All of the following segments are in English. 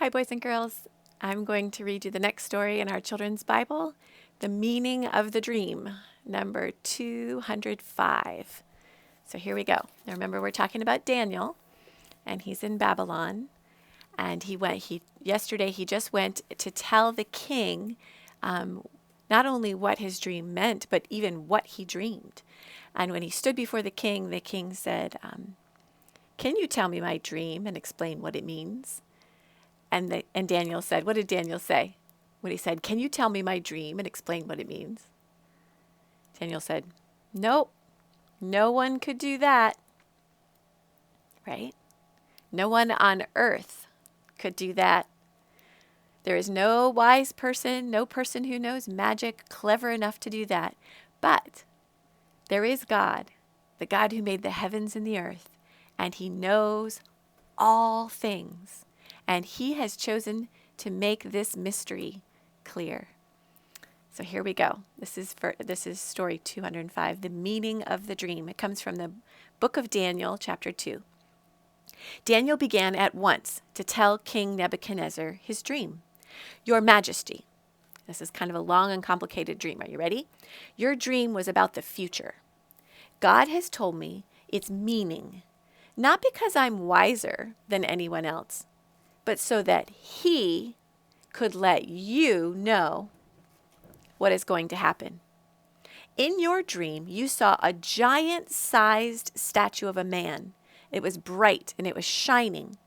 Hi, boys and girls. I'm going to read you the next story in our children's Bible, The Meaning of the Dream, number 205. So here we go. Now remember, we're talking about Daniel, and he's in Babylon. And yesterday he just went to tell the king not only what his dream meant, but even what he dreamed. And when he stood before the king said, "Can you tell me my dream and explain what it means?" And Daniel said, what did Daniel say? When he said, "Can you tell me my dream and explain what it means?" Daniel said, "Nope, no one could do that." Right? No one on earth could do that. There is no wise person, no person who knows magic clever enough to do that. But there is God, the God who made the heavens and the earth, and he knows all things. And he has chosen to make this mystery clear. So here we go. This is story 205, the meaning of the dream. It comes from the book of Daniel, chapter 2. Daniel began at once to tell King Nebuchadnezzar his dream. "Your Majesty," this is kind of a long and complicated dream. Are you ready? "Your dream was about the future. God has told me its meaning, not because I'm wiser than anyone else, but so that he could let you know what is going to happen. In your dream, you saw a giant-sized statue of a man. It was bright and it was shining.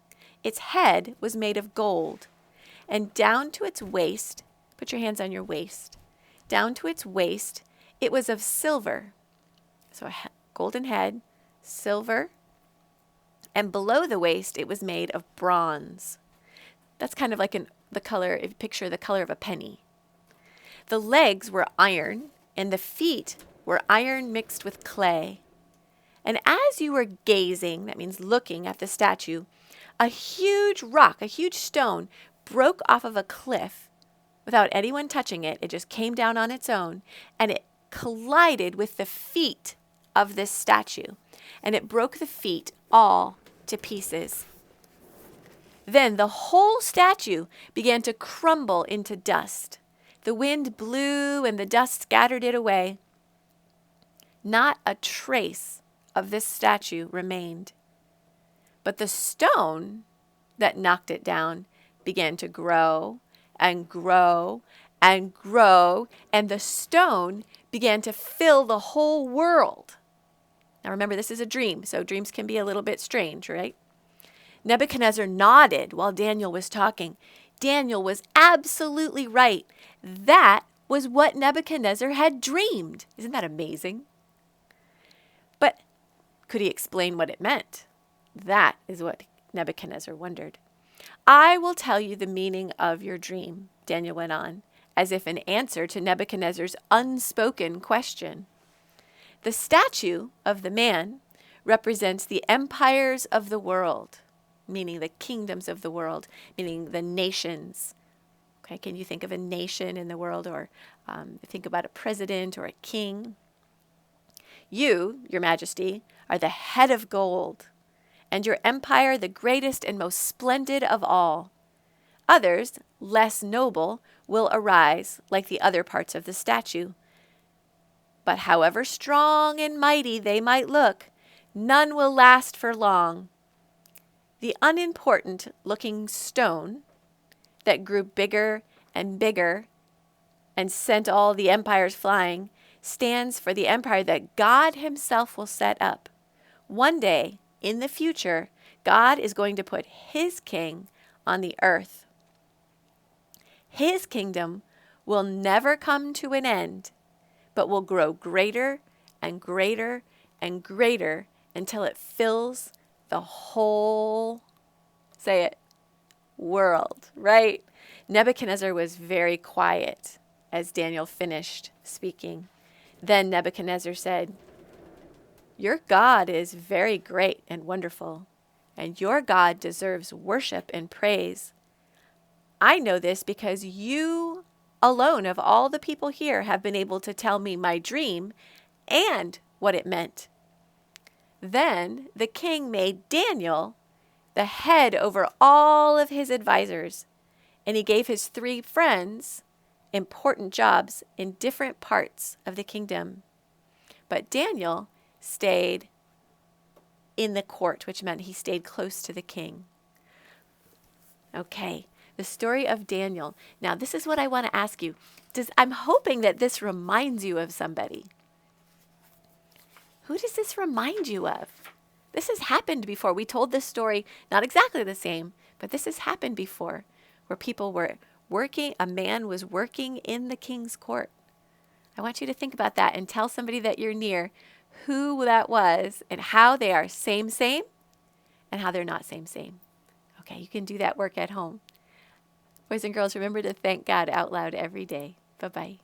Its head was made of gold, and down to its waist, put your hands on your waist, down to its waist, it was of silver." So a golden head, silver, and below the waist, it was made of bronze. That's kind of like the color, if you picture the color of a penny. "The legs were iron, and the feet were iron mixed with clay. And as you were gazing," that means looking at the statue, "a huge rock, a huge stone, broke off of a cliff without anyone touching it. It just came down on its own, and it collided with the feet of this statue, and it broke the feet all to pieces. Then the whole statue began to crumble into dust. The wind blew and the dust scattered it away. Not a trace of this statue remained. But the stone that knocked it down began to grow and grow and grow, and the stone began to fill the whole world." Now remember, this is a dream, so dreams can be a little bit strange, right? Nebuchadnezzar nodded while Daniel was talking. Daniel was absolutely right. That was what Nebuchadnezzar had dreamed. Isn't that amazing? But could he explain what it meant? That is what Nebuchadnezzar wondered. "I will tell you the meaning of your dream," Daniel went on, as if in answer to Nebuchadnezzar's unspoken question. "The statue of the man represents the empires of the world," meaning the kingdoms of the world, meaning the nations. Okay, can you think of a nation in the world, or think about a president or a king? "You, your Majesty, are the head of gold, and your empire the greatest and most splendid of all. Others, less noble, will arise like the other parts of the statue. But however strong and mighty they might look, none will last for long. The unimportant looking stone that grew bigger and bigger and sent all the empires flying stands for the empire that God himself will set up. One day, in the future, God is going to put his king on the earth. His kingdom will never come to an end, but will grow greater and greater and greater until it fills the whole, say it, world," right? Nebuchadnezzar was very quiet as Daniel finished speaking. Then Nebuchadnezzar said, "Your God is very great and wonderful, and your God deserves worship and praise. I know this because you alone of all the people here have been able to tell me my dream and what it meant." Then the king made Daniel the head over all of his advisors, and he gave his 3 friends important jobs in different parts of the kingdom. But Daniel stayed in the court, which meant he stayed close to the king. Okay, the story of Daniel. Now, this is what I want to ask you. I'm hoping that this reminds you of somebody. Who does this remind you of? This has happened before. We told this story, not exactly the same, but this has happened before, where people were working, a man was working in the king's court. I want you to think about that and tell somebody that you're near who that was and how they are same, and how they're not same. Okay, you can do that work at home. Boys and girls, remember to thank God out loud every day. Bye-bye.